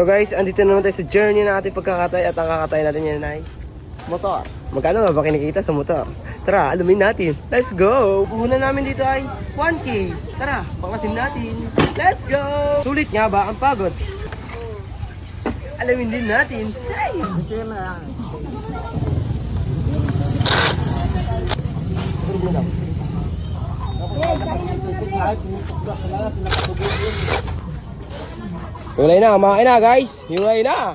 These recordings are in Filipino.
So guys, andito naman tayo sa journey na ating pagkakatay at ang kakatay natin yan ay motor. Magkano ba kinikita sa motor? Tara, alamin natin. Let's go! Puhunan namin dito ay 1K. Tara, pangasin natin. Let's go! Sulit nga ba ang pagod? Alamin din natin. Hey! Hiwalay na, kumakain na guys. Hiwalay na.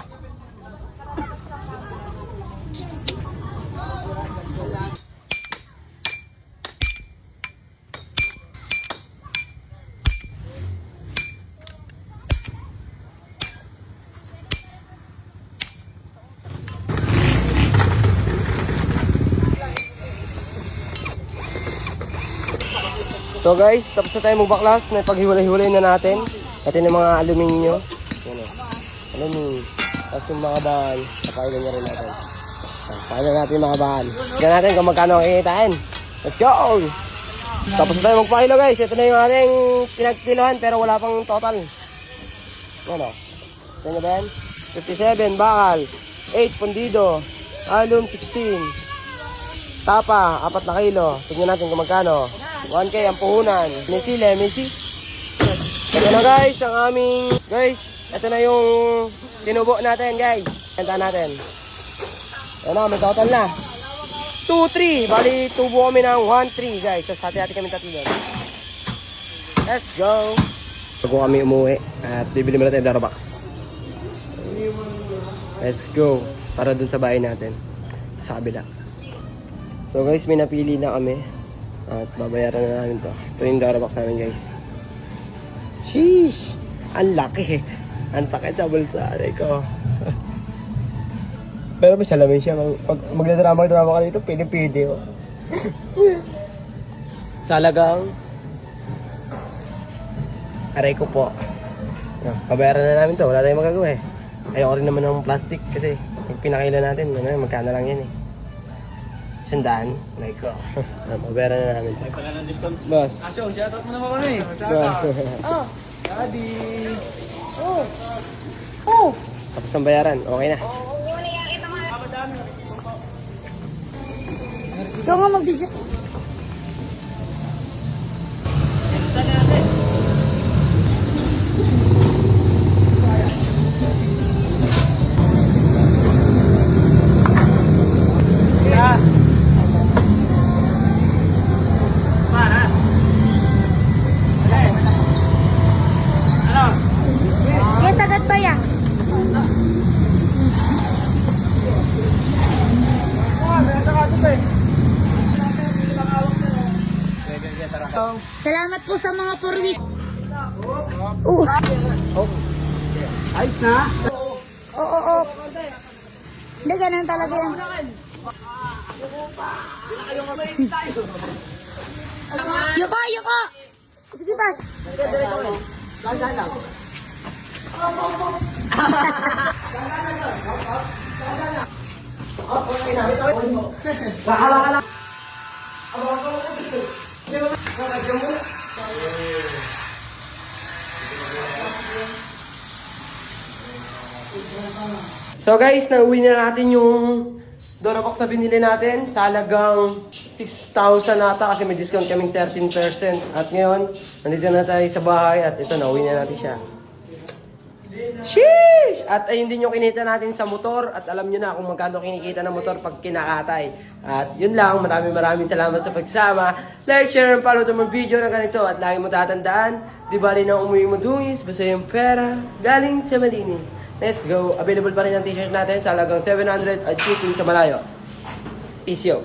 So guys, tapos na tayo magbaklas na paghiwalay-hiwalay na natin. Ito yung mga aluminyo. Yan o. Aluminyo. Tapos yung mga bahan, napailan niya rin natin. Pailan natin yung mga bahan. Tignan natin kung magkano ang kikitain. Let's go! Tapos na tayo magpakilo guys. Ito na yung ating pinagkilohan pero wala pang total. Yan o. Ito nyo ba yan? 57 bakal. 8 pundido. Alum 16. Tapa, 4 na kilo. Tignan natin kung magkano. 1K ang puhunan. Messi, Messi. Ito na guys, ang aming... Guys, ito na yung tinubo natin guys. Kanta natin. Ito na, may total na. 2-3. Bali, tubo kami ng 1-3 guys. Tapos hati-hati kami tatlo doon. Let's go. Bago kami umuwi at bibili mo natin yung Darabox. Let's go. Para dun sa bahay natin. Sa kabila. So guys, may napili na kami. At babayaran na namin to. Ito yung Darabox namin guys. Sheesh! Ang laki. Ang takit sa bulsa. Aray ko. Pero may salamin siya. Pag magdadrama ka dito, pili-pili oh. Salagang. Aray ko po. Babayaran na namin to. Wala tayong magagawa eh. Ayoko rin naman ng plastic kasi pag pinakailan natin, magkano lang yan eh. 100. Like ko. Mabayaran na namin. Ay pala ng discount. Boss. Asyo, shoutout mo naman kami. Boss. Oh. Daddy. Oh. Oh. Tapos ang bayaran. Okay na. Ikaw nga mag-video. Yes, agad pa yan. Salamat po sa mga purwis. Ayos na. Oo. Hindi, ganun talaga yan. Yuko! Sige ba? So guys, nauwi na natin yung Darabox na binili natin sa halagang 6,000 nata kasi may discount kaming 13%. At ngayon, nandito na tayo sa bahay at ito, nauwi na natin siya. Sheesh! At ayun din yung kinita natin sa motor at alam nyo na kung magkano kinikita ng motor pag kinakatay. At yun lang, maraming salamat sa pagsama. Like, share, and follow to mga video na ganito at lagi mo tatandaan, di bali na umuwi mo dungis, basta yung pera galing sa malinis. Let's go! Available pa rin ang t-shirt natin sa halagang 700 at shipping sa malayo. Peace out!